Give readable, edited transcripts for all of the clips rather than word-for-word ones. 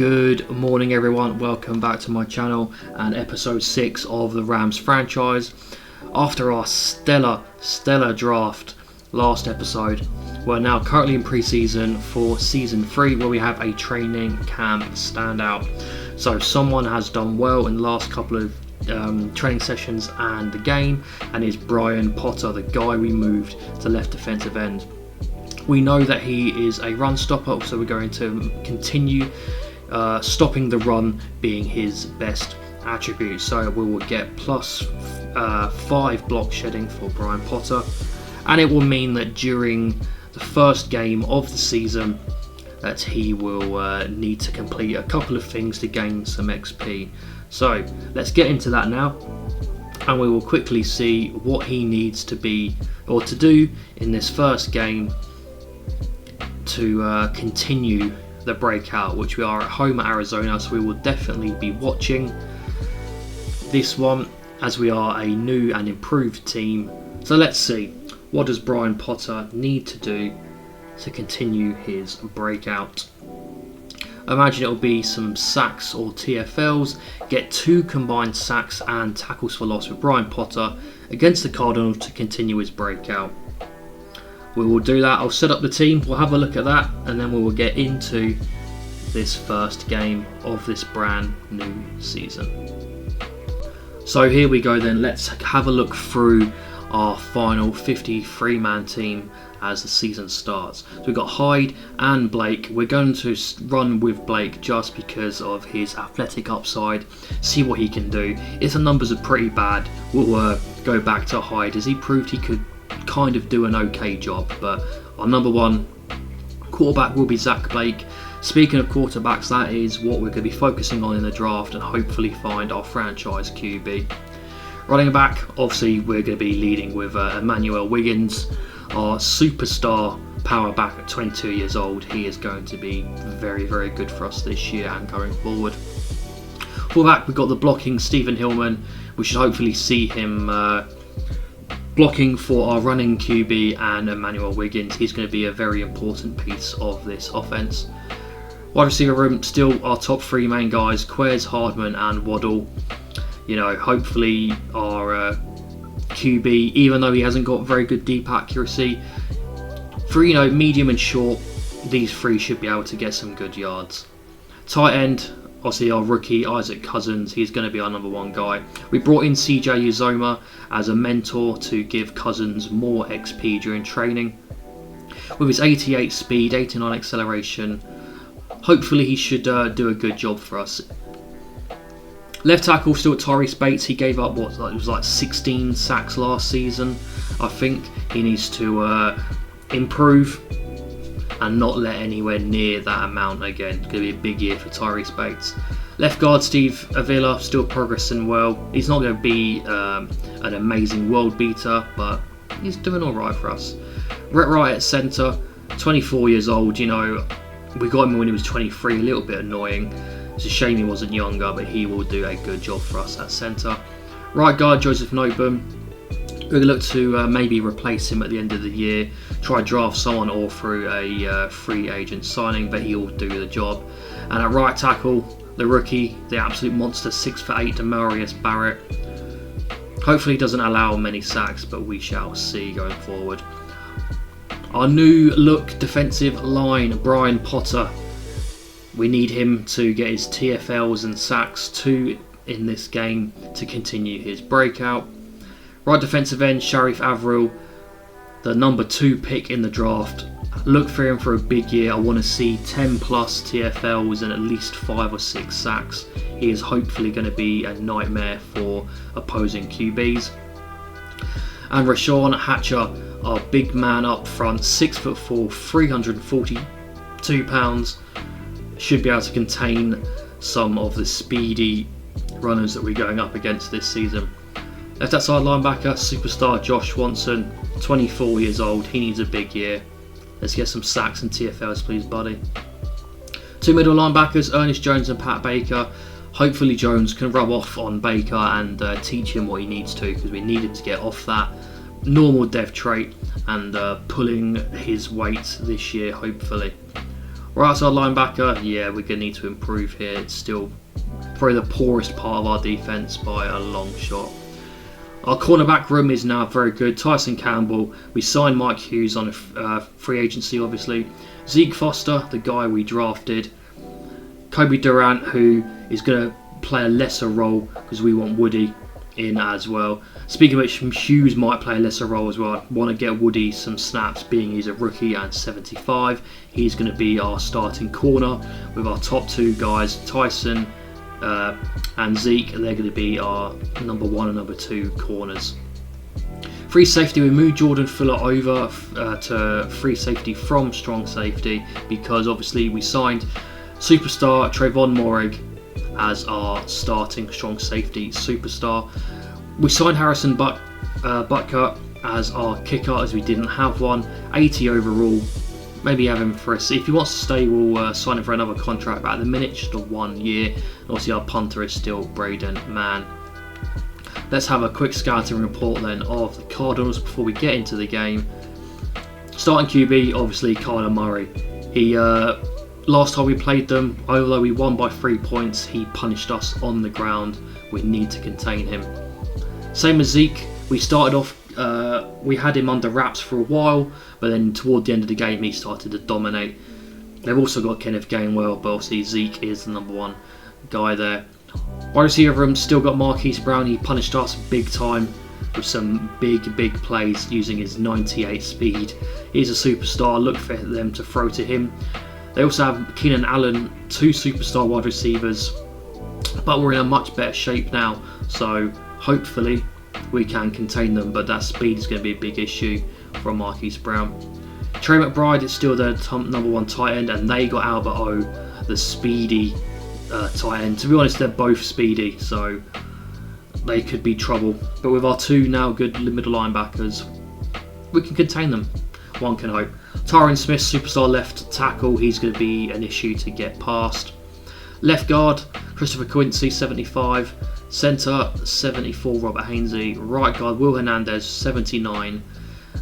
Good morning everyone, welcome back to my channel and episode 6 of the Rams franchise. After our stellar draft last episode, we're now currently in pre-season for season 3 where we have a training camp standout. So someone has done well in the last couple of training sessions and the game, and is Brian Potter, the guy we moved to left defensive end. We know that he is a run stopper, so we're going to continue stopping the run being his best attribute. So we will get plus 5 block shedding for Brian Potter, and it will mean that during the first game of the season that he will need to complete a couple of things to gain some XP. So let's get into that now, and we will quickly see what he needs to be or to do in this first game to continue the breakout, which we are at home at Arizona, so we will definitely be watching this one as we are a new and improved team. So let's see, what does Brian Potter need to do to continue his breakout? I imagine it will be some sacks or TFLs, get 2 combined sacks and tackles for loss with Brian Potter against the Cardinals to continue his breakout. We will do that. I'll set up the team, we'll have a look at that, and then we will get into this first game of this brand new season. So here we go then, let's have a look through our final 53-man team as the season starts. So we've got Hyde and Blake. We're going to run with Blake just because of his athletic upside, see what he can do. If the numbers are pretty bad, we'll go back to Hyde, as he proved he could kind of do an okay job. But our number 1 quarterback will be Zach Blake. Speaking of quarterbacks, that is what we're going to be focusing on in the draft and hopefully find our franchise QB. Running back, obviously we're going to be leading with Emmanuel Wiggins, our superstar power back at 22 years old. He is going to be very good for us this year and going forward. Fullback, we've got the blocking Stephen Hillman. We should hopefully see him blocking for our running QB and Emmanuel Wiggins. He's going to be a very important piece of this offense. Wide receiver room, still our top 3 main guys, Quez, Hardman and Waddle. You know, hopefully our QB, even though he hasn't got very good deep accuracy, for medium and short, these 3 should be able to get some good yards. Tight end, obviously our rookie Isaac Cousins, he's going to be our number 1 guy. We brought in CJ Uzoma as a mentor to give Cousins more XP during training. With his 88 speed, 89 acceleration, hopefully he should do a good job for us. Left tackle, still Tyrese Bates. He gave up it was like 16 sacks last season. I think he needs to improve and not let anywhere near that amount again. It's going to be a big year for Tyrese Bates. Left guard Steve Avila, still progressing well. He's not going to be an amazing world beater, but he's doing all right for us. Rhett Wright at centre, 24 years old. We got him when he was 23, a little bit annoying. It's a shame he wasn't younger, but he will do a good job for us at centre. Right guard Joseph Noteboom. We're going to look to maybe replace him at the end of the year, try draft someone or through a free agent signing, but he'll do the job. And at right tackle, the rookie, the absolute monster, 6'8", Demarius Barrett. Hopefully he doesn't allow many sacks, but we shall see going forward. Our new look defensive line, Brian Potter. We need him to get his TFLs and sacks 2 in this game to continue his breakout. Right defensive end, Sharif Avril, the number 2 pick in the draft. Look for him for a big year. I want to see 10 plus TFLs and at least 5 or 6 sacks. He is hopefully going to be a nightmare for opposing QBs. And Rashawn Hatcher, our big man up front, 6'4", 342 pounds. Should be able to contain some of the speedy runners that we're going up against this season. Left outside linebacker, superstar Josh Swanson, 24 years old. He needs a big year. Let's get some sacks and TFLs, please, buddy. 2 middle linebackers, Ernest Jones and Pat Baker. Hopefully Jones can rub off on Baker and teach him what he needs to, because we need him to get off that normal dev trait and pulling his weight this year, hopefully. Right outside linebacker, yeah, we're going to need to improve here. It's still probably the poorest part of our defence by a long shot. Our cornerback room is now very good. Tyson Campbell, we signed Mike Hughes on a free agency obviously. Zeke Foster, the guy we drafted. Kobe Durant, who is going to play a lesser role because we want Woody in as well. Speaking of which, Hughes might play a lesser role as well. I want to get Woody some snaps, being he's a rookie and 75. He's going to be our starting corner with our top two guys, Tyson and Zeke. They're going to be our number 1 and number 2 corners. Free safety, we moved Jordan Fuller over to free safety from strong safety because obviously we signed superstar Trayvon Morig as our starting strong safety superstar. We signed Harrison Butker as our kicker as we didn't have one. 80 overall. Maybe have him for us. If he wants to stay, we'll sign him for another contract. But at the minute, just a 1 year. Obviously, our punter is still Braden Mann. Let's have a quick scouting report then of the Cardinals before we get into the game. Starting QB, obviously, Kyler Murray. He last time we played them, although we won by 3 points, he punished us on the ground. We need to contain him. Same as Zeke. We started off, we had him under wraps for a while, but then toward the end of the game he started to dominate. They've also got Kenneth Gainwell, but obviously Zeke is the number 1 guy there. Wide receiver room, still got Marquise Brown. He punished us big time with some big plays using his 98 speed. He's a superstar. Look for them to throw to him. They also have Keenan Allen, 2 superstar wide receivers, but we're in a much better shape now, so hopefully we can contain them, but that speed is going to be a big issue from Marquise Brown. Trey McBride is still their number 1 tight end, and they got Albert O, the speedy tight end. To be honest, they're both speedy, so they could be trouble. But with our 2 now good middle linebackers, we can contain them. One can hope. Tyron Smith, superstar left tackle, he's going to be an issue to get past. Left guard, Christopher Quincy, 75. Centre, 74, Robert Hainsey. Right guard, Will Hernandez, 79.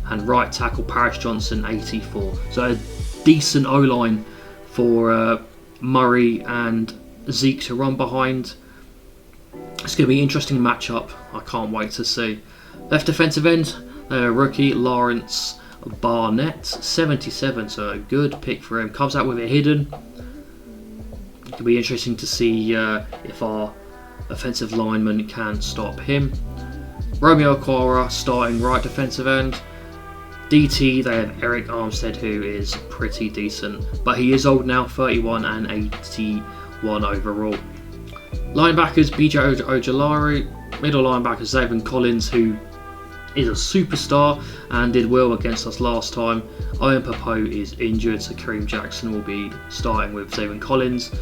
And right tackle, Paris Johnson, 84. So a decent O-line for Murray and Zeke to run behind. It's going to be an interesting matchup. I can't wait to see. Left defensive end, rookie Lawrence Barnett, 77, so a good pick for him. Comes out with it hidden. It'll be interesting to see if our offensive lineman can stop him. Romeo Okwara starting right defensive end. DT, they have Eric Armstead, who is pretty decent, but he is old now, 31 and 81 overall. Linebackers, BJ Ojolari. Middle linebacker, Zaven Collins, who is a superstar and did well against us last time. Owen Popo is injured, so Kareem Jackson will be starting with Zaven Collins.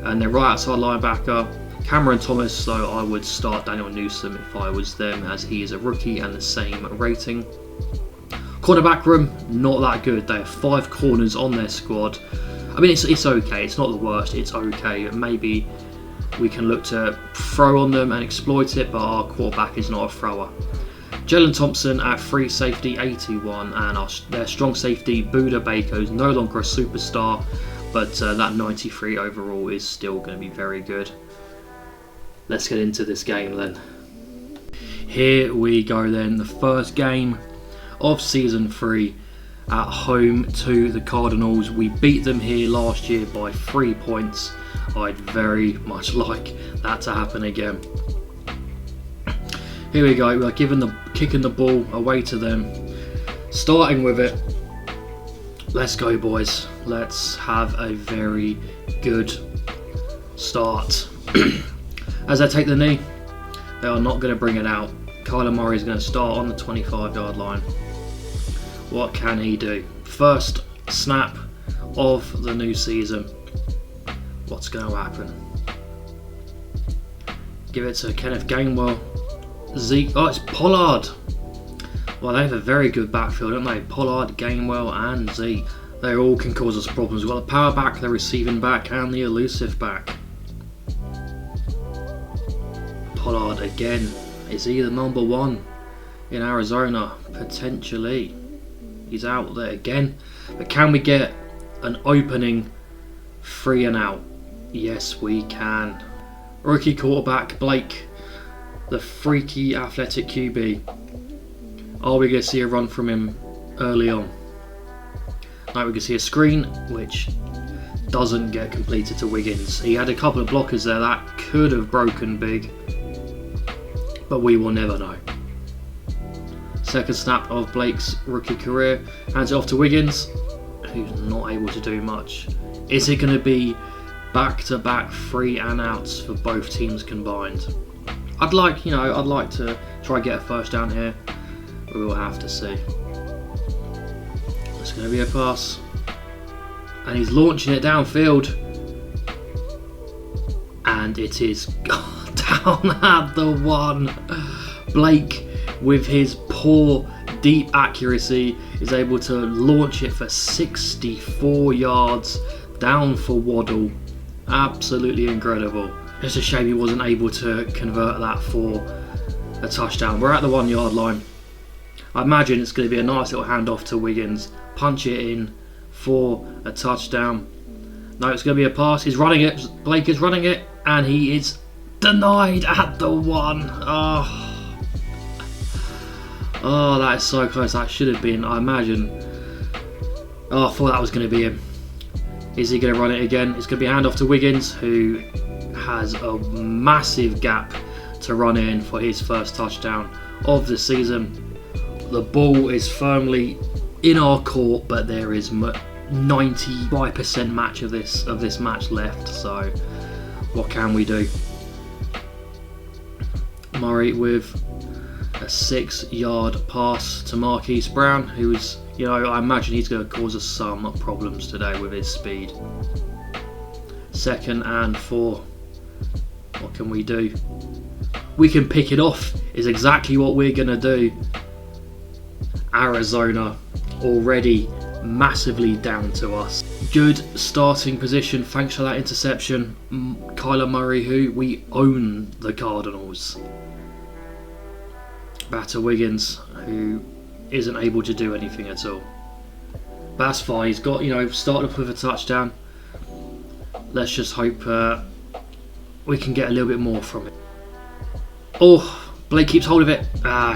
And then right outside linebacker, Cameron Thomas, so I would start Daniel Newsom if I was them, as he is a rookie and the same rating. Cornerback room, not that good. They have 5 corners on their squad. I mean, it's okay. It's not the worst. It's okay. Maybe we can look to throw on them and exploit it, but our quarterback is not a thrower. Jalen Thompson at free safety, 81, and their strong safety, Buda Baker, is no longer a superstar, but that 93 overall is still going to be very good. Let's get into this game then. Here we go then, the first game of Season 3 at home to the Cardinals. We beat them here last year by 3 points. I'd very much like that to happen again. Here we go, we're kicking the ball away to them. Starting with it. Let's go, boys. Let's have a very good start. As I take the knee, they are not going to bring it out. Kyler Murray is going to start on the 25-yard line. What can he do? First snap of the new season. What's going to happen? Give it to Kenneth Gainwell. Zeke. Oh, it's Pollard. Well, they have a very good backfield, don't they? Pollard, Gainwell, and Zeke. They all can cause us problems. We've got the power back, the receiving back, and the elusive back. Pollard again. Is he the number 1 in Arizona? Potentially. He's out there again. But can we get an opening 3 and out. Yes, we can. Rookie quarterback Blake, the freaky athletic QB. Are we going to see a run from him early on? No, we can see a screen, which doesn't get completed to Wiggins. He had a couple of blockers there that could have broken big, but we will never know. Second snap of Blake's rookie career, hands it off to Wiggins, who's not able to do much. Is it going to be back-to-back 3 and outs for both teams combined? I'd like to try and get a first down here, but we'll have to see. It's going to be a pass, and he's launching it downfield, and it is down at the 1. Blake, with his poor deep accuracy, is able to launch it for 64 yards down for Waddle. Absolutely incredible. It's a shame he wasn't able to convert that for a touchdown. We're at the 1 yard line. I imagine it's going to be a nice little handoff to Wiggins. Punch it in for a touchdown. No, it's going to be a pass. He's running it. Blake is running it, and he is denied at the 1. Oh, that is so close. That should have been, I imagine. Oh, I thought that was going to be him. Is he going to run it again? It's going to be a handoff to Wiggins, who has a massive gap to run in for his first touchdown of the season. The ball is firmly in our court, but there is 95% match of this match left. So, what can we do? Murray with a 6-yard pass to Marquise Brown, who's, I imagine he's going to cause us some problems today with his speed. 2nd and 4. What can we do? We can pick it off, is exactly what we're going to do. Arizona already massively down to us. Good starting position thanks to that interception. Kyler Murray, who we own the Cardinals. Back to Wiggins, who isn't able to do anything at all. But that's fine. He's got, started off with a touchdown. Let's just hope we can get a little bit more from it. Oh, Blake keeps hold of it.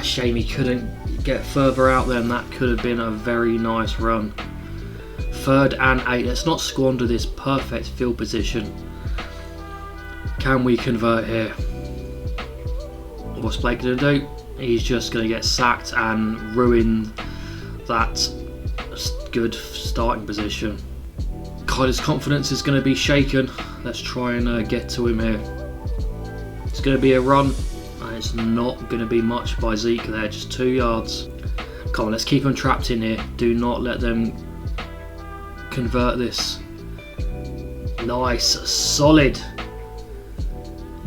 Shame he couldn't get further out then. That could have been a very nice run. 3rd and 8. Let's not squander this perfect field position. Can we convert here? What's Blake going to do? He's just going to get sacked and ruin that good starting position. Kyler's confidence is going to be shaken. Let's try and get to him here. It's going to be a run, and it's not going to be much by Zeke there, just 2 yards. Come on, let's keep them trapped in here. Do not let them convert this. Nice, solid.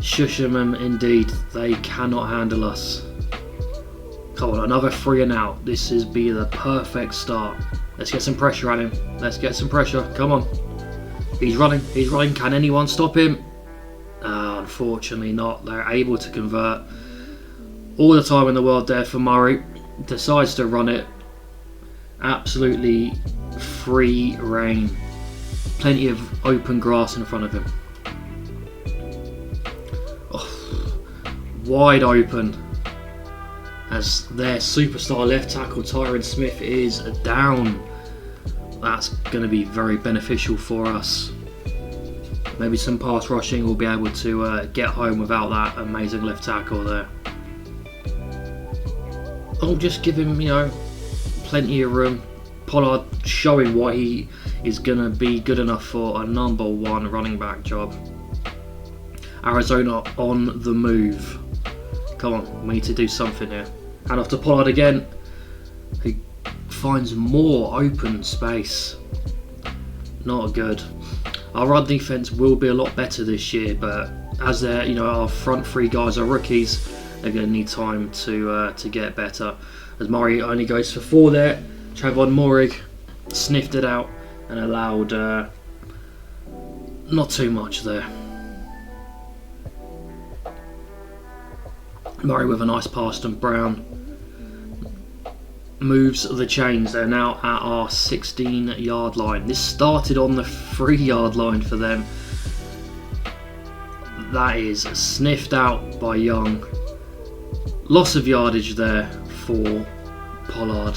Shush them indeed. They cannot handle us. Come on, another 3 and out. This is be the perfect start. Let's get some pressure on him. Let's get some pressure. Come on. He's running. He's running. Can anyone stop him? Unfortunately not. They're able to convert. All the time in the world there for Murray. Decides to run it. Absolutely free reign. Plenty of open grass in front of him. Oh, wide open. As their superstar left tackle Tyron Smith is down. That's going to be very beneficial for us. Maybe some pass rushing will be able to get home without that amazing left tackle there. I'll just give him, plenty of room. Pollard showing why he is going to be good enough for a number 1 running back job. Arizona on the move. Come on, we need to do something here. And off to Pollard again, who finds more open space. Not good. Our run defense will be a lot better this year, but as our front 3 guys are rookies, they're going to need time to get better. As Murray only goes for 4 there, Trevon Moehrig sniffed it out and allowed not too much there. Murray with a nice pass to Brown. moves the chains. They're now at our 16-yard line. This started on the 3-yard line for them. That is sniffed out by Young. Loss of yardage there for Pollard.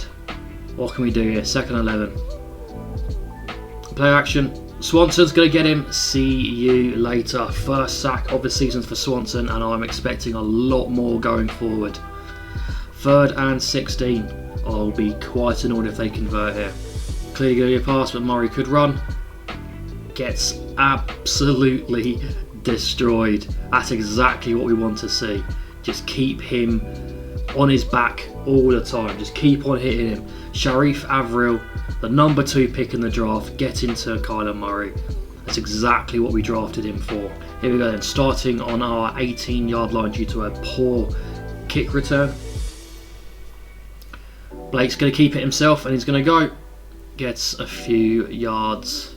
What can we do here? 2nd and 11. Play action. Swanson's going to get him. See you later. First sack of the season for Swanson, and I'm expecting a lot more going forward. 3rd and 16. I'll be quite annoyed if they convert here. Clearly going to be a pass, but Murray could run. Gets absolutely destroyed. That's exactly what we want to see. Just keep him on his back all the time. Just keep on hitting him. Sharif Avril, the number 2 pick in the draft, get into Kyler Murray. That's exactly what we drafted him for. Here we go then, starting on our 18-yard line due to a poor kick return. Blake's going to keep it himself, and he's going to go. Gets a few yards.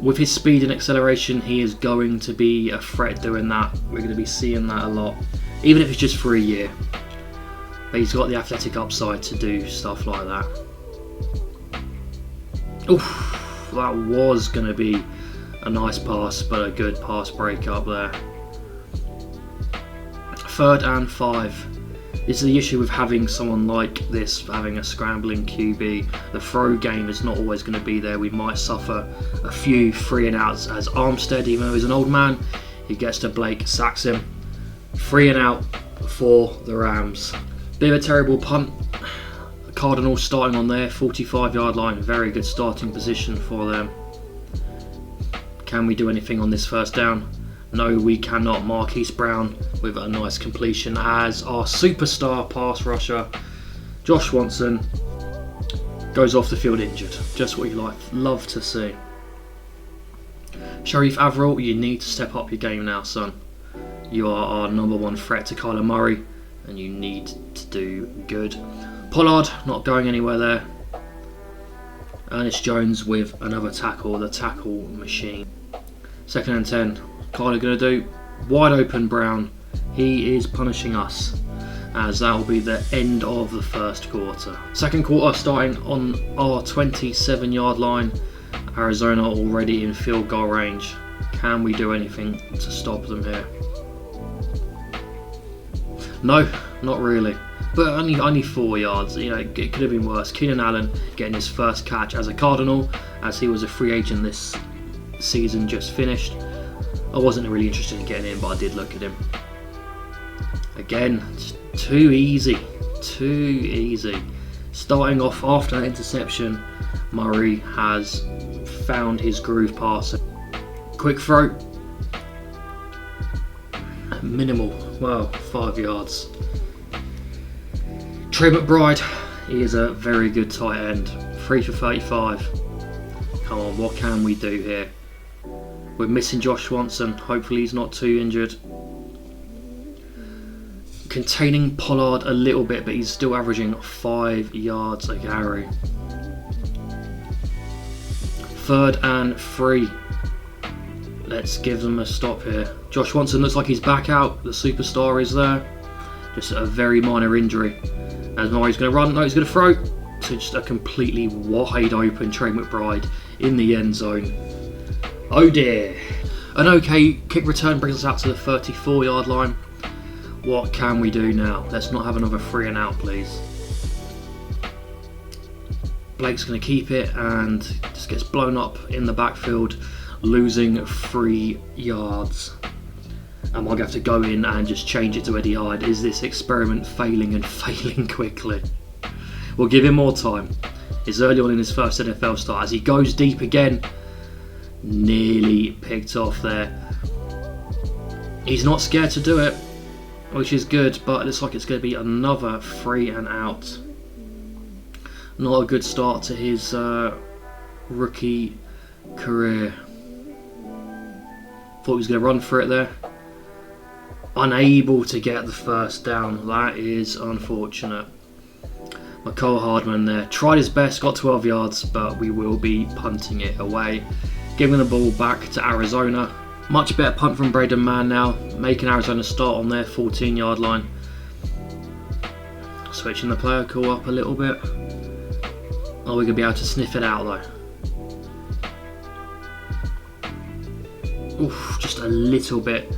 With his speed and acceleration, he is going to be a threat doing that. We're going to be seeing that a lot, even if it's just for a year. But he's got the athletic upside to do stuff like that. Oof, that was going to be a nice pass, but a good pass break up there. 3rd and 5. This is the issue with having someone like this, having a scrambling QB. The throw game is not always going to be there. We might suffer a few 3 and outs as Armstead, even though he's an old man, he gets to Blake, sacks him. 3 and out for the Rams. Bit of a terrible punt. Cardinals starting on their 45-yard line. Very good starting position for them. Can we do anything on this first down? No, we cannot. Marquise Brown with a nice completion as our superstar pass rusher, Josh Swanson, goes off the field injured. Just what you love to see. Sharif Avril, you need to step up your game now, son. You are our number 1 threat to Kyler Murray, and you need to do good. Pollard not going anywhere there. Ernest Jones with another tackle, the tackle machine. 2nd and 10. Kyler going to do wide open Brown. He is punishing us, as that will be the end of the first quarter. Second quarter starting on our 27-yard line. Arizona already in field goal range. Can we do anything to stop them here? No, not really. But only 4 yards. You know, it could have been worse. Keenan Allen getting his first catch as a Cardinal, as he was a free agent this season just finished. I wasn't really interested in getting him, but I did look at him. Again, too easy. Starting off after that interception, Murray has found his groove passing. Quick throw. Minimal. Well, 5 yards. Trey McBride, he is a very good tight end. 3 for 35. Come on, what can we do here? We're missing Josh Swanson. Hopefully he's not too injured. Containing Pollard a little bit, but he's still averaging 5 yards a carry. 3rd and 3. Let's give them a stop here. Josh Swanson looks like he's back out. The superstar is there. Just a very minor injury. As Murray's going to run. No, he's going to throw. So just a completely wide open Trey McBride in the end zone. Oh dear. An okay kick return brings us out to the 34-yard line. What can we do now? Let's not have another 3 and out, please. Blake's going to keep it and just gets blown up in the backfield, losing 3 yards. And we'll have to go in and just change it to Eddie Hyde. Is this experiment failing and failing quickly? We'll give him more time. It's early on in his first NFL start as he goes deep again. Nearly picked off there. He's not scared to do it, which is good, but it looks like it's going to be another 3 and out. Not a good start to his rookie career. Thought he was going to run for it there. Unable to get the first down. That is unfortunate. McCall Hardman there tried his best, got 12 yards, but we will be punting it away. Giving the ball back to Arizona. Much better punt from Braden Mann now, making Arizona start on their 14-yard line. Switching the player call up a little bit. Are we going to be able to sniff it out though? Oof, just a little bit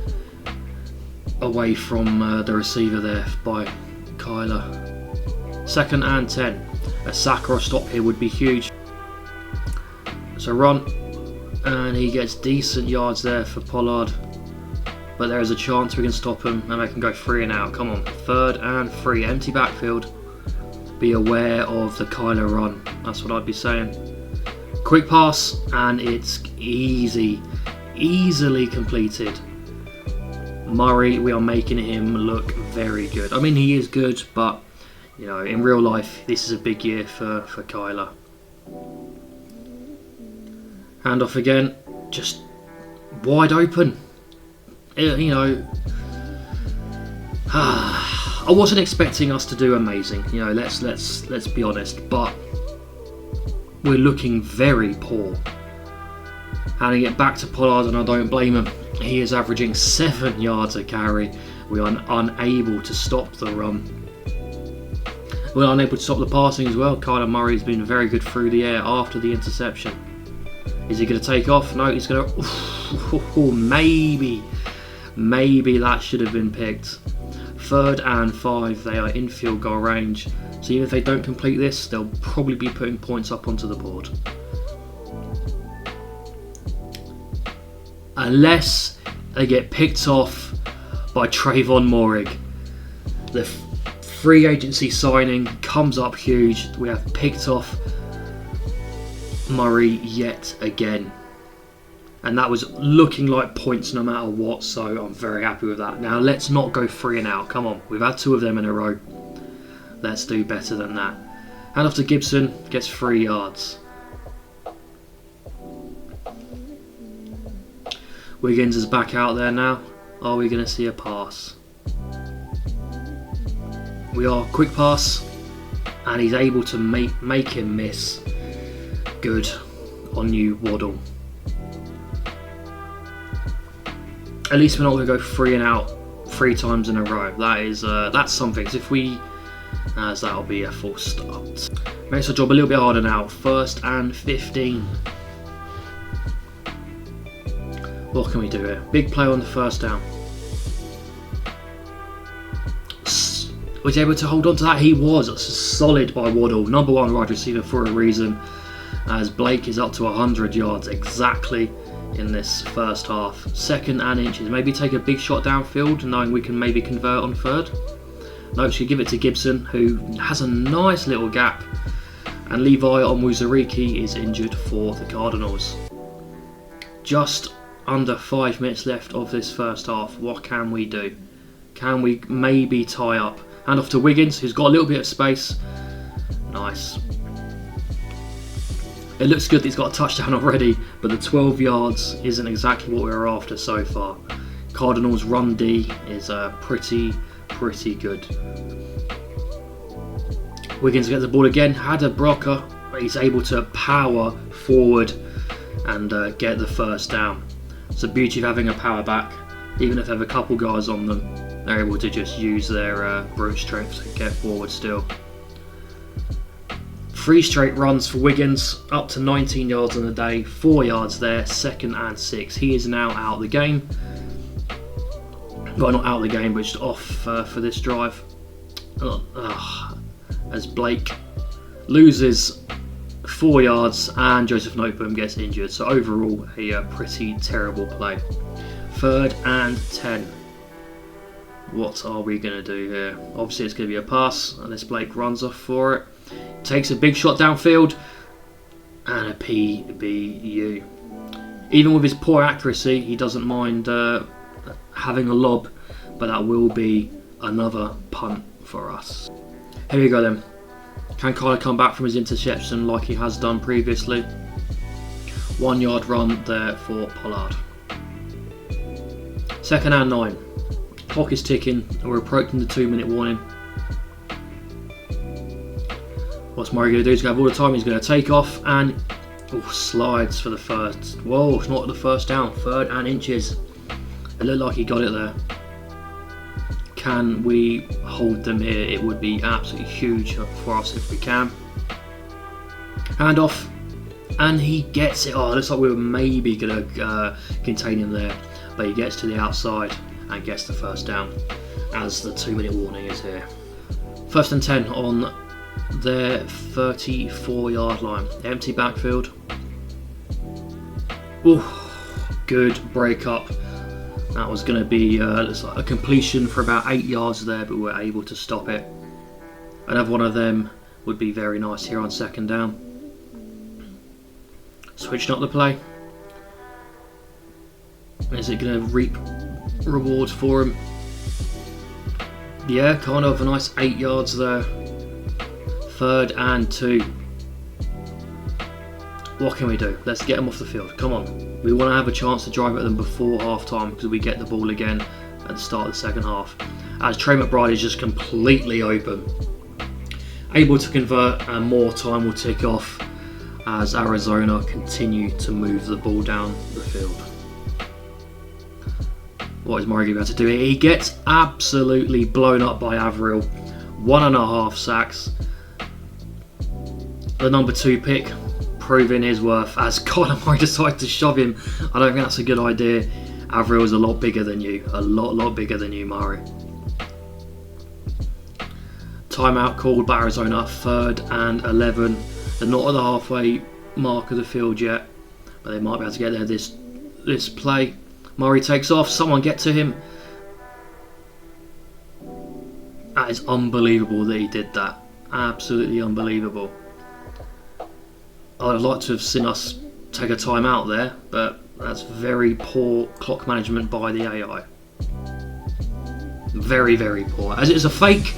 away from the receiver there by Kyler. 2nd and 10. A sack or a stop here would be huge. So run, and he gets decent yards there for Pollard. But there is a chance we can stop him and they can go 3 and out. Come on, 3rd and 3, empty backfield. Be aware of the Kyler run. That's what I'd be saying. Quick pass, and it's easily completed. Murray, we are making him look very good. I mean, he is good, but you know, in real life, this is a big year for Kyler. Hand off again, just wide open. You know, I wasn't expecting us to do amazing. You know, let's be honest, but we're looking very poor. Handing it back to Pollard, and I don't blame him. He is averaging 7 yards a carry. We are unable to stop the run. We're unable to stop the passing as well. Kyler Murray's been very good through the air after the interception. Is he going to take off? No, he's going to... Maybe that should have been picked. 3rd and 5, they are in field goal range. So even if they don't complete this, they'll probably be putting points up onto the board. Unless they get picked off by Trayvon Moehrig. The free agency signing comes up huge. We have picked off Murray yet again. And that was looking like points no matter what, so I'm very happy with that. Now let's not go 3 and out. Come on, we've had 2 of them in a row. Let's do better than that. Hand off to Gibson, gets 3 yards. Wiggins is back out there now. Are we going to see a pass? We are. Quick pass, and he's able to make him miss. Good on you, Waddle. At least we're not going to go 3 and out 3 times in a row. That is that's something. So if we, as that'll be a full start. Makes our job a little bit harder now. 1st and 15. What can we do here? Big play on the 1st down. Was he able to hold on to that? He was. Solid by Waddle. Number 1 wide receiver for a reason. As Blake is up to 100 yards exactly in this first half. 2nd and inches. Maybe take a big shot downfield, knowing we can maybe convert on 3rd. No, should give it to Gibson, who has a nice little gap. And Levi Onwuzurike is injured for the Cardinals. Just under 5 minutes left of this first half. What can we do? Can we maybe tie up? Hand off to Wiggins, who's got a little bit of space. Nice. It looks good that he's got a touchdown already, but the 12 yards isn't exactly what we were after so far. Cardinals' run D is pretty good. Wiggins gets the ball again, had a blocker, but he's able to power forward and get the 1st down. It's the beauty of having a power back. Even if they have a couple guys on them, they're able to just use their brute strength to get forward still. 3 straight runs for Wiggins, up to 19 yards on the day, 4 yards there, 2nd and 6. He is now out of the game. Well, not out of the game, but just off for this drive. As Blake loses 4 yards and Joseph Noteboom gets injured. So overall, a pretty terrible play. 3rd and 10. What are we going to do here? Obviously, it's going to be a pass, unless Blake runs off for it. Takes a big shot downfield, and a PBU. Even with his poor accuracy, he doesn't mind having a lob, but that will be another punt for us. Here we go then. Can Kyler come back from his interception like he has done previously? 1 yard run there for Pollard. 2nd and 9. Clock is ticking and we're approaching the 2-minute warning. What's Murray going to do? He's going to have all the time. He's going to take off and slides for the 1st. Whoa, it's not the 1st down. 3rd and inches. It looked like he got it there. can we hold them here? It would be absolutely huge for us if we can. Hand off, and he gets it. Oh, it looks like we were maybe going to contain him there, but he gets to the outside and gets the first down as the 2-minute warning is here. 1st and 10 on their 34-yard line. Empty backfield. Ooh, good break up. That was going to be looks like a completion for about 8 yards there, but we were able to stop it. Another one of them would be very nice here on 2nd down. Switching up the play. Is it going to reap rewards for him? Yeah, kind of a nice 8 yards there. 3rd and 2. What can we do? Let's get them off the field. Come on. We want to have a chance to drive at them before half time because we get the ball again at the start of the second half. As Trey McBride is just completely open. Able to convert, and more time will tick off as Arizona continue to move the ball down the field. What is Murray about to do here? He gets absolutely blown up by Averill. 1.5 sacks. The number 2 pick proving his worth as Kyler Murray decided to shove him. I don't think that's a good idea. Averill is a lot bigger than you. A lot bigger than you, Murray. Timeout called by Arizona. 3rd and 11. They're not at the halfway mark of the field yet, but they might be able to get there this play. Murray takes off. Someone get to him. That is unbelievable that he did that. Absolutely unbelievable. I'd like to have seen us take a time out there, but that's very poor clock management by the AI. Very poor. As it is a fake.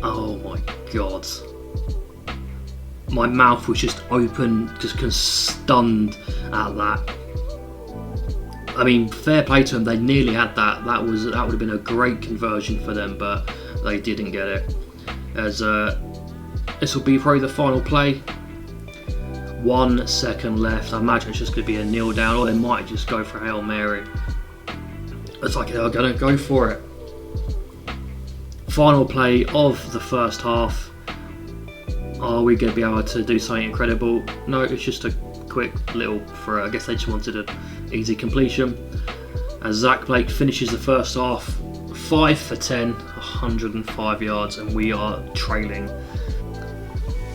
Oh my god. My mouth was just open, just stunned at that. I mean, fair play to them. They nearly had that. That would have been a great conversion for them, but they didn't get it. As this will be probably the final play. 1 second left. I imagine it's just going to be a kneel down, or they might just go for a Hail Mary. Looks like they're going to go for it. Final play of the first half. Are we going to be able to do something incredible? No, it's just a quick little throw. I guess they just wanted an easy completion. As Zach Blake finishes the first half, 5 for 10, 105 yards, and we are trailing.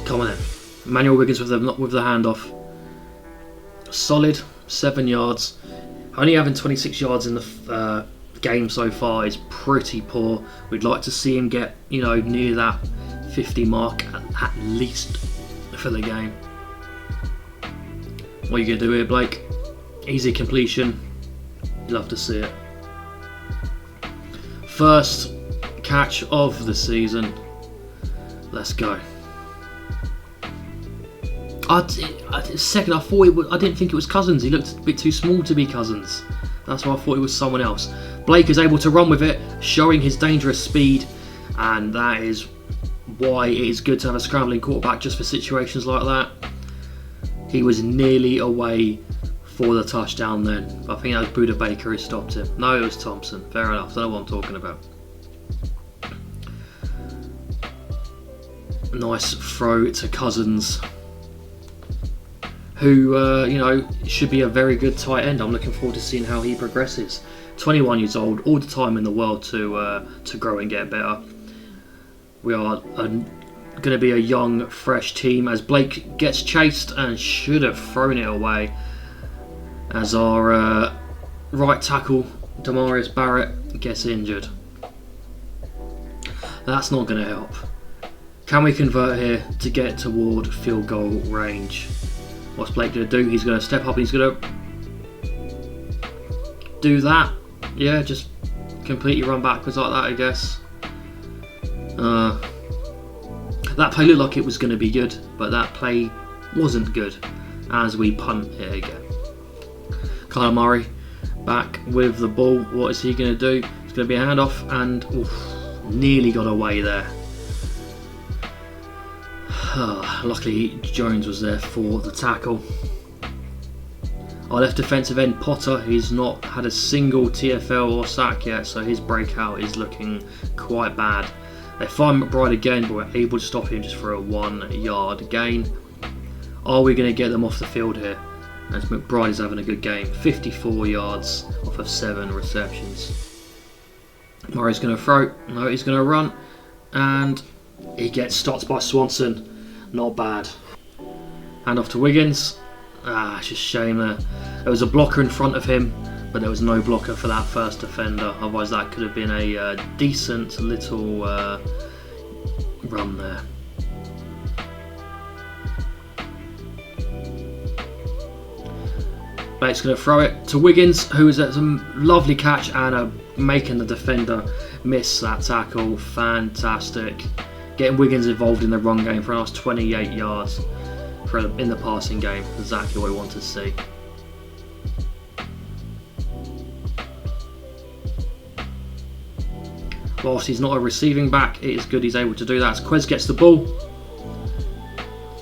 Come on then. Emmanuel Wiggins with the handoff. Solid 7 yards. Only having 26 yards in the game so far is pretty poor. We'd like to see him get, near that 50 mark at least for the game. What are you going to do here, Blake? Easy completion. Love to see it. First catch of the season. Let's go. Second, I didn't think it was Cousins. He looked a bit too small to be Cousins. That's why I thought it was someone else. Blake is able to run with it, showing his dangerous speed, and that is why it is good to have a scrambling quarterback just for situations like that. He was nearly away for the touchdown then. I think that was Buda Baker who stopped him. No, it was Thompson. Fair enough. I don't know what I'm talking about. Nice throw to Cousins, who, should be a very good tight end. I'm looking forward to seeing how he progresses. 21 years old, all the time in the world to grow and get better. We are going to be a young, fresh team as Blake gets chased and should have thrown it away. As our right tackle, Demarius Barrett, gets injured. That's not going to help. Can we convert here to get toward field goal range? What's Blake going to do? He's going to step up and he's going to do that. Yeah, just completely run backwards like that, I guess. That play looked like it was going to be good, but that play wasn't good as we punt it again. Kyler Murray back with the ball. What is he going to do? It's going to be a handoff and nearly got away there. Luckily Jones was there for the tackle. Our left defensive end, Potter, he's not had a single TFL or sack yet, so his breakout is looking quite bad. They find McBride again, but we're able to stop him just for a 1 yard gain. Are we going to get them off the field here? As McBride is having a good game. 54 yards off of 7 receptions. Murray's going to throw. No, he's going to run. And he gets stopped by Swanson. Not bad. Hand off to Wiggins. It's just a shame there. There was a blocker in front of him, but there was no blocker for that first defender. Otherwise that could have been a decent little run there. Blake's going to throw it to Wiggins, who is at some lovely catch and making the defender miss that tackle. Fantastic. Getting Wiggins involved in the run game for a nice 28 yards in the passing game. Exactly what we want to see. Whilst he's not a receiving back, it is good he's able to do that. As Quez gets the ball.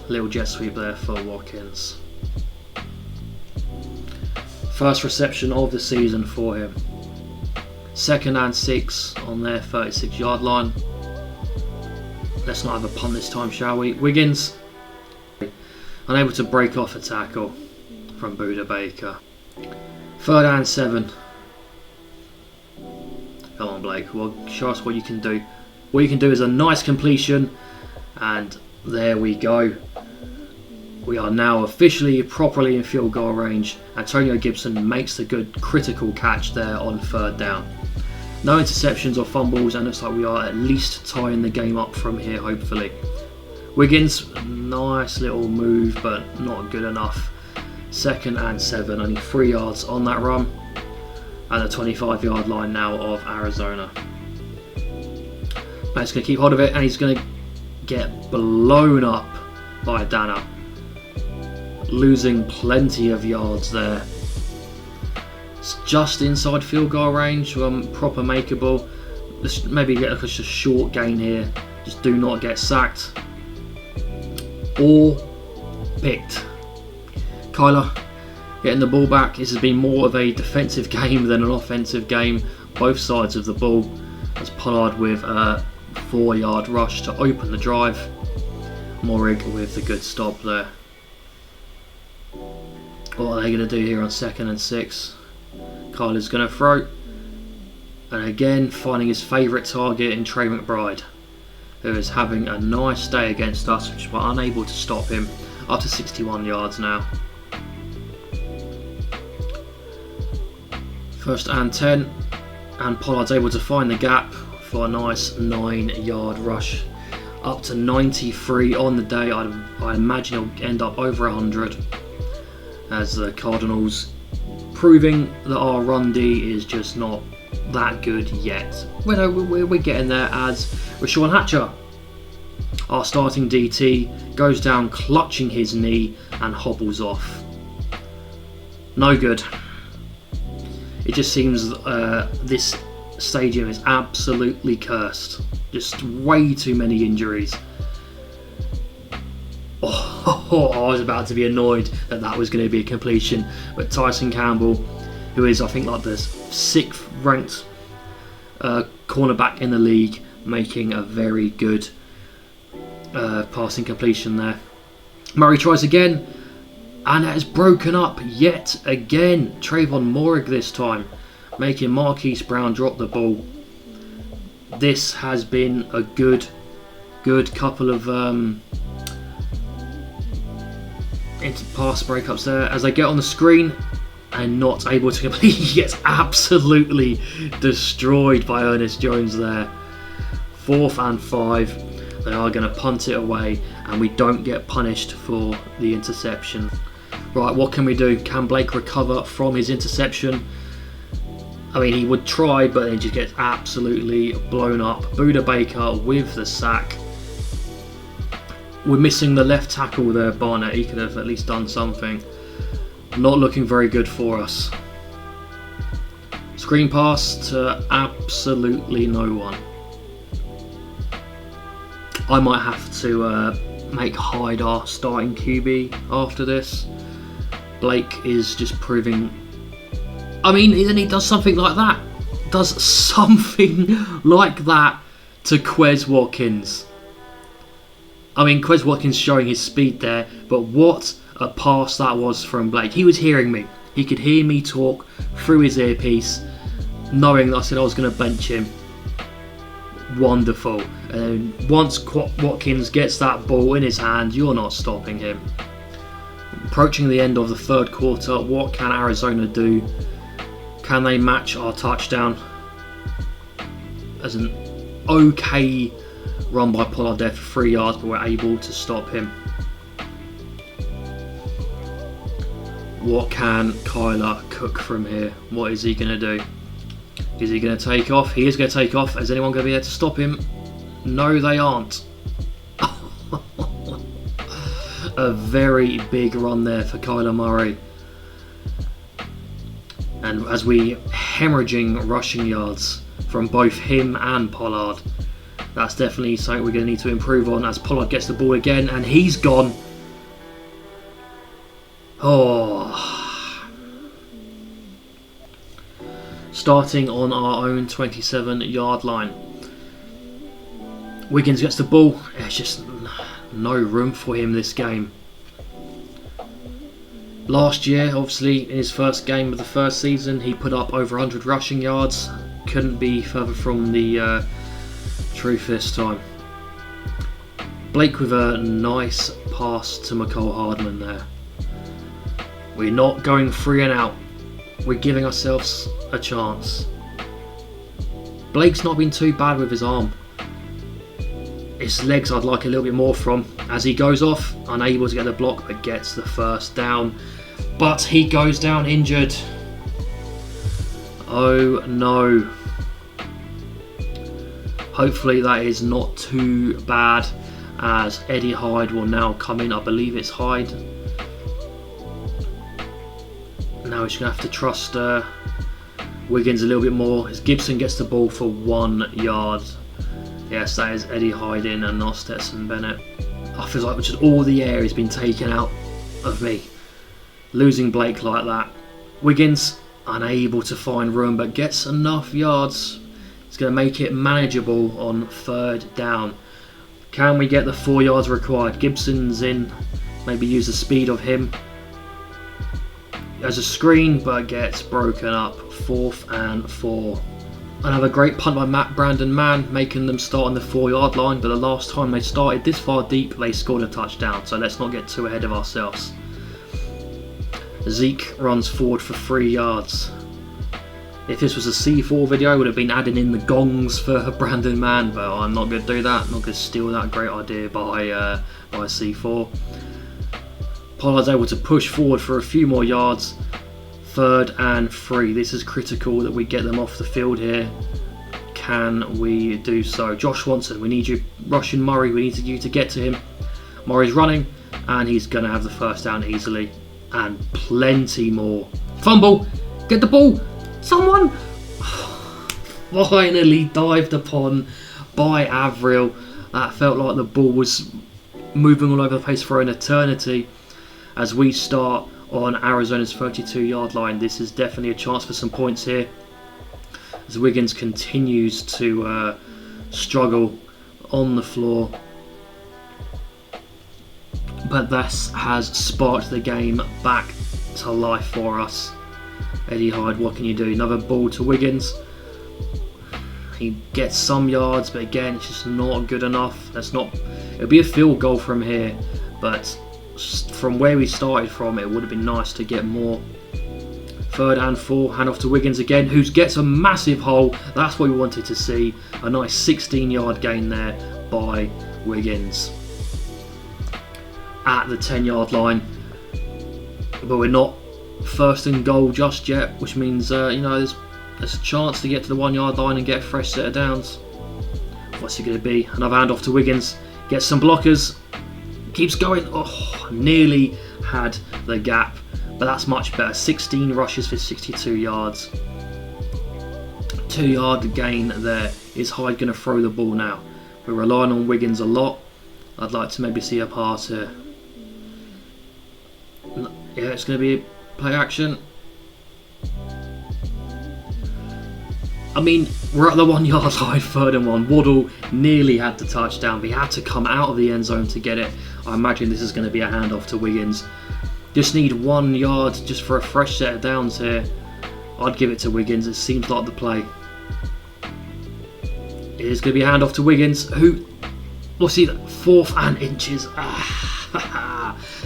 Little jet sweep there for Watkins. First reception of the season for him. 2nd and 6 on their 36 yard line. Let's not have a punt this time, shall we? Wiggins, unable to break off a tackle from Buda Baker. 3rd and 7. Come on, Blake. Well, show us what you can do. What you can do is a nice completion, and there we go. We are now officially properly in field goal range. Antonio Gibson makes the good critical catch there on 3rd down. No interceptions or fumbles, and looks like we are at least tying the game up from here, hopefully. Wiggins, nice little move, but not good enough. 2nd and 7, only 3 yards on that run. At the 25 yard line now of Arizona. Blake's going to keep hold of it, and he's going to get blown up by Dana. Losing plenty of yards there. It's just inside field goal range, proper makeable. Let's maybe get like a short gain here. Just do not get sacked or picked. Kyler getting the ball back. This has been more of a defensive game than an offensive game. Both sides of the ball. As Pollard with a 4 yard rush to open the drive. Morig with the good stop there. What are they going to do here on 2nd and 6? Kyler's going to throw. And again, finding his favourite target in Trey McBride, who is having a nice day against us, which we're unable to stop him. Up to 61 yards now. 1st and 10. And Pollard's able to find the gap for a nice 9 yard rush. Up to 93 on the day. I imagine he'll end up over 100. As the Cardinals proving that our run D is just not that good yet. We're getting there, as Rashawn Hatcher, our starting DT, goes down clutching his knee and hobbles off. No good. It just seems this stadium is absolutely cursed. Just way too many injuries. I was about to be annoyed that was going to be a completion, but Tyson Campbell, who is I think like the 6th ranked cornerback in the league, making a very good passing completion there. Murray tries again, and it has broken up yet again. Trayvon Morig this time, making Marquise Brown drop the ball. This has been a good couple of into pass breakups there, as they get on the screen and not able to complete. He gets absolutely destroyed by Ernest Jones there. 4th and 5. They are going to punt it away, and we don't get punished for the interception. Right, what can we do? Can Blake recover from his interception? I mean, he would try, but then just gets absolutely blown up. Buda Baker with the sack. We're missing the left tackle there, Barnett. He could have at least done something. Not looking very good for us. Screen pass to absolutely no one. I might have to make Hyde our starting QB after this. Blake is just proving... I mean, then he does something like that. Does something like that to Quez Watkins. I mean, Quez Watkins showing his speed there, but what a pass that was from Blake. He was hearing me. He could hear me talk through his earpiece, knowing that I said I was going to bench him. Wonderful. And once Watkins gets that ball in his hand, you're not stopping him. Approaching the end of the third quarter, what can Arizona do? Can they match our touchdown? As an okay run by Pollard there for 3 yards, but we're able to stop him. What can Kyler cook from here? What is he going to do? Is he going to take off? He is going to take off. Is anyone going to be there to stop him? No, they aren't. A very big run there for Kyler Murray. And as we hemorrhaging rushing yards from both him and Pollard. That's definitely something we're going to need to improve on as Pollard gets the ball again and he's gone. Oh. Starting on our own 27-yard line. Wiggins gets the ball. There's just no room for him this game. Last year, obviously, in his first game of the first season, he put up over 100 rushing yards. Couldn't be further from the truth this time. Blake with a nice pass to McCole Hardman there. We're not going 3 and out. We're giving ourselves a chance. Blake's not been too bad with his arm. His legs I'd like a little bit more from. As he goes off, unable to get the block, but gets the first down. But he goes down injured. Oh no. Hopefully that is not too bad, as Eddie Hyde will now come in. I believe it's Hyde. Now he's going to have to trust Wiggins a little bit more, as Gibson gets the ball for 1 yard. Yes, that is Eddie Hyde in and not Stetson Bennett. I feel like just all the air has been taken out of me. Losing Blake like that. Wiggins unable to find room, but gets enough yards. It's going to make it manageable on 3rd down. Can we get the 4 yards required? Gibson's in. Maybe use the speed of him. There's a screen, but gets broken up. 4th and 4. Another great punt by Brandon Mann, making them start on the 4-yard line, but the last time they started this far deep, they scored a touchdown, so let's not get too ahead of ourselves. Zeke runs forward for 3 yards. If this was a C4 video, I would have been adding in the gongs for Brandon Mann, but I'm not going to do that. I'm not going to steal that great idea by C4. Pollard's able to push forward for a few more yards. 3rd and 3. This is critical that we get them off the field here. Can we do so? Josh Swanson, we need you. Rushing Murray, we need you to get to him. Murray's running, and he's going to have the first down easily. And plenty more. Fumble! Get the ball! Someone! Finally dived upon by Avril. That felt like the ball was moving all over the place for an eternity. As we start on Arizona's 32-yard line, this is definitely a chance for some points here. As Wiggins continues to struggle on the floor. But this has sparked the game back to life for us. Eddie Hyde, what can you do? Another ball to Wiggins. He gets some yards, but again, it's just not good enough. It'll be a field goal from here, but from where we started from, it would have been nice to get more. 3rd and 4, hand off to Wiggins again, who gets a massive hole. That's what we wanted to see. A nice 16-yard gain there by Wiggins. At the 10-yard line, but we're not 1st and goal just yet, which means there's a chance to get to the 1-yard line and get a fresh set of downs. What's it going to be? Another handoff to Wiggins, gets some blockers, keeps going. Oh, nearly had the gap, but that's much better. 16 rushes for 62 yards. 2-yard gain there. Is Hyde going to throw the ball now? We're relying on Wiggins a lot. I'd like to maybe see a pass here. Yeah, it's going to be Play action. I mean, we're at the 1 yard line, 3rd and 1. Waddle nearly had the touchdown, but he had to come out of the end zone to get it. I imagine this is going to be a handoff to Wiggins. Just need 1 yard just for a fresh set of downs here. I'd give it to Wiggins. It seems like the play. It is going to be a handoff to Wiggins, who, we'll see that 4th and inches.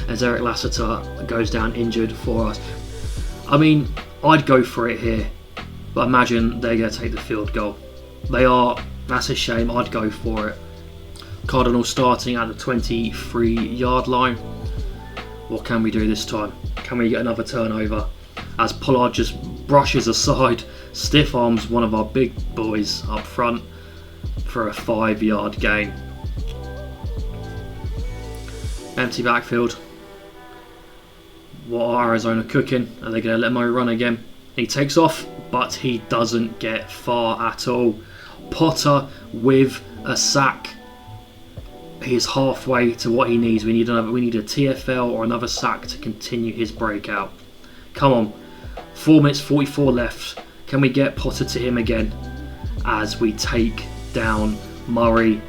As Eric Lassiter goes down injured for us. I mean, I'd go for it here, but imagine they're going to take the field goal. They are. That's a shame. I'd go for it. Cardinals starting at the 23-yard line. What can we do this time? Can we get another turnover? As Pollard just brushes aside, stiff arms one of our big boys up front for a 5-yard gain. Empty backfield. What are Arizona cooking? Are they going to let Murray run again? He takes off, but he doesn't get far at all. Potter with a sack. He is halfway to what he needs. We need a TFL or another sack to continue his breakout. Come on. 4 minutes 44 left. Can we get Potter to him again as we take down Murray?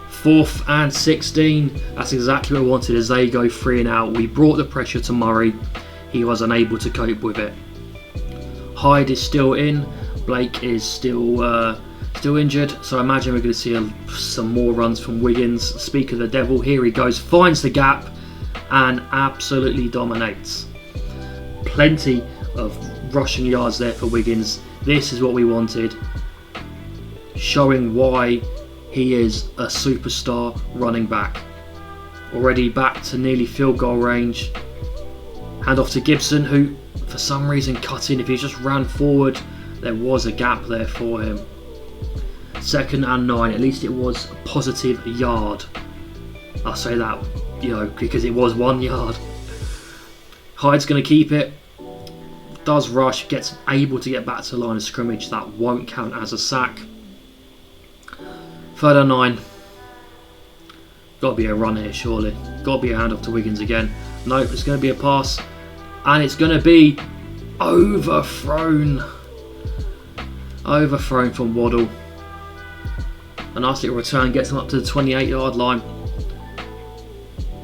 4th and 16. That's exactly what we wanted as they go 3 and out. We brought the pressure to Murray. He was unable to cope with it. Hyde is still in. Blake is still injured. So I imagine we're going to see some more runs from Wiggins. Speak of the devil, here he goes. Finds the gap and absolutely dominates. Plenty of rushing yards there for Wiggins. This is what we wanted. Showing why he is a superstar running back. Already back to nearly field goal range. Hand off to Gibson, who for some reason cut in. If he just ran forward, there was a gap there for him. 2nd and 9. At least it was a positive yard. I'll say that, because it was 1 yard. Hyde's going to keep it. Does rush, gets able to get back to the line of scrimmage. That won't count as a sack. 3rd and 9. Got to be a run here, surely. Got to be a handoff to Wiggins again. Nope, it's going to be a pass. And it's going to be overthrown. Overthrown from Waddle. A nice little return gets them up to the 28-yard line.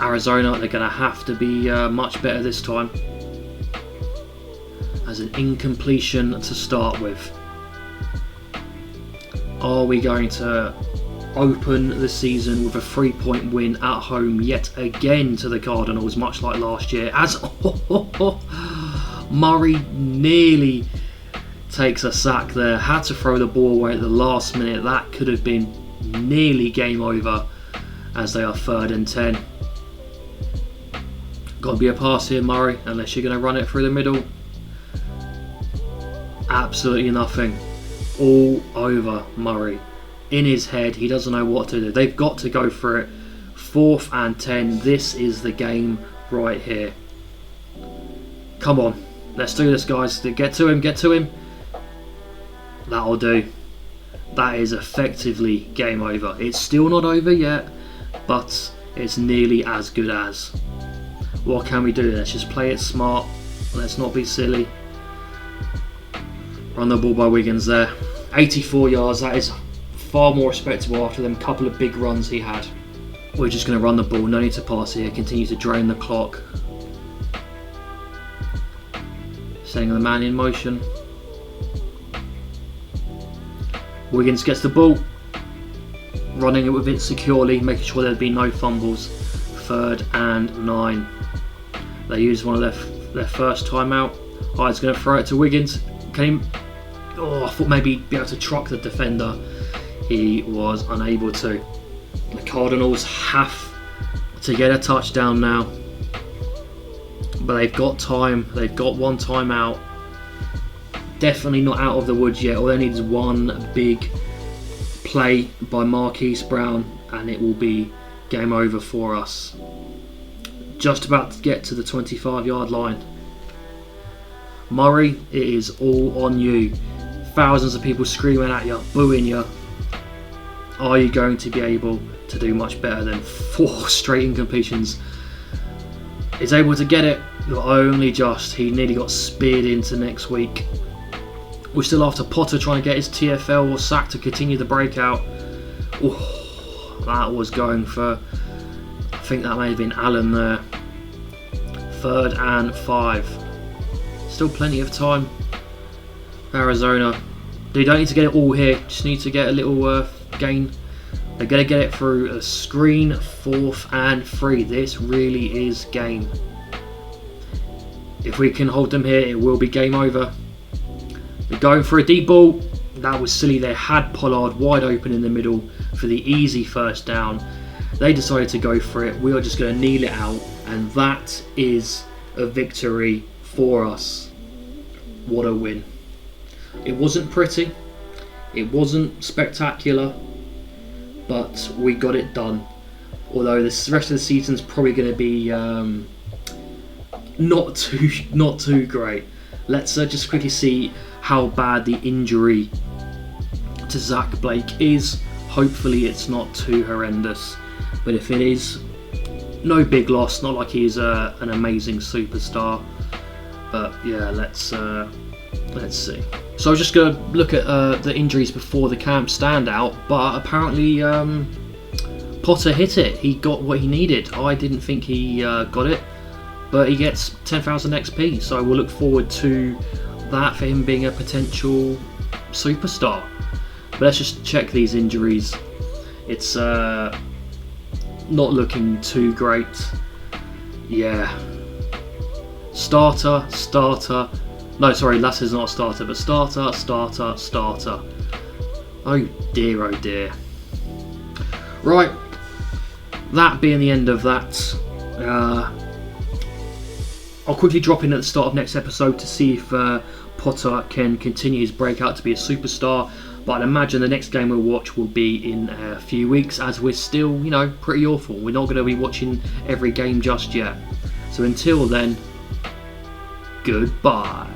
Arizona, they're going to have to be much better this time. As an incompletion to start with. Are we going to open the season with a 3-point win at home yet again to the Cardinals, much like last year, as Murray nearly takes a sack there, had to throw the ball away at the last minute. That could have been nearly game over as they are 3rd and 10. Got to be a pass here, Murray, unless you're going to run it through the middle. Absolutely nothing. All over Murray. In his head, he doesn't know what to do. They've got to go for it. 4th and 10. This is the game right here. Come on. Let's do this, guys. Get to him. Get to him. That'll do. That is effectively game over. It's still not over yet, but it's nearly as good as. What can we do? Let's just play it smart. Let's not be silly. Run the ball by Wiggins there. 84 yards. That is far more respectable after them couple of big runs he had. We're just going to run the ball. No need to pass here. Continue to drain the clock. Setting the man in motion. Wiggins gets the ball. Running it with it securely. Making sure there'd be no fumbles. 3rd and 9. They use one of their first timeout. Hyde's going to throw it to Wiggins. Can he... I thought maybe he'd be able to truck the defender. He was unable to. The Cardinals have to get a touchdown now. But they've got time. They've got 1 timeout. Definitely not out of the woods yet. All they need is 1 big play by Marquise Brown and it will be game over for us. Just about to get to the 25-yard line. Murray, it is all on you. Thousands of people screaming at you, booing you. Are you going to be able to do much better than 4 straight incompletions? Is able to get it. But only just. He nearly got speared into next week. We're still after Potter trying to get his TFL or sack to continue the breakout. Oh, that was going for, I think that may have been Allen there. 3rd and 5. Still plenty of time. Arizona. They don't need to get it all here, just need to get a little gain. They're going to get it through a screen. 4th and 3. This really is game. If we can hold them here, it will be game over. They're going for a deep ball. That was silly. They had Pollard wide open in the middle for the easy first down. They decided to go for it. We are just going to kneel it out, and that is a victory for us. What a win. It wasn't pretty. It wasn't spectacular, but we got it done. Although the rest of the season's probably going to be not too great. Let's just quickly see how bad the injury to Zach Blake is. Hopefully it's not too horrendous, but if it is, no big loss. Not like he's an amazing superstar, but yeah, let's see. So I was just going to look at the injuries before the camp standout, but apparently Potter hit it. He got what he needed. I didn't think he got it, but he gets 10,000 XP, so we'll look forward to that for him being a potential superstar. But let's just check these injuries. It's not looking too great. Yeah. Starter. No, sorry, that is not a starter, but starter. Oh dear, oh dear. Right. That being the end of that, I'll quickly drop in at the start of next episode to see if Potter can continue his breakout to be a superstar. But I'd imagine the next game we'll watch will be in a few weeks, as we're still, pretty awful. We're not going to be watching every game just yet. So until then, goodbye.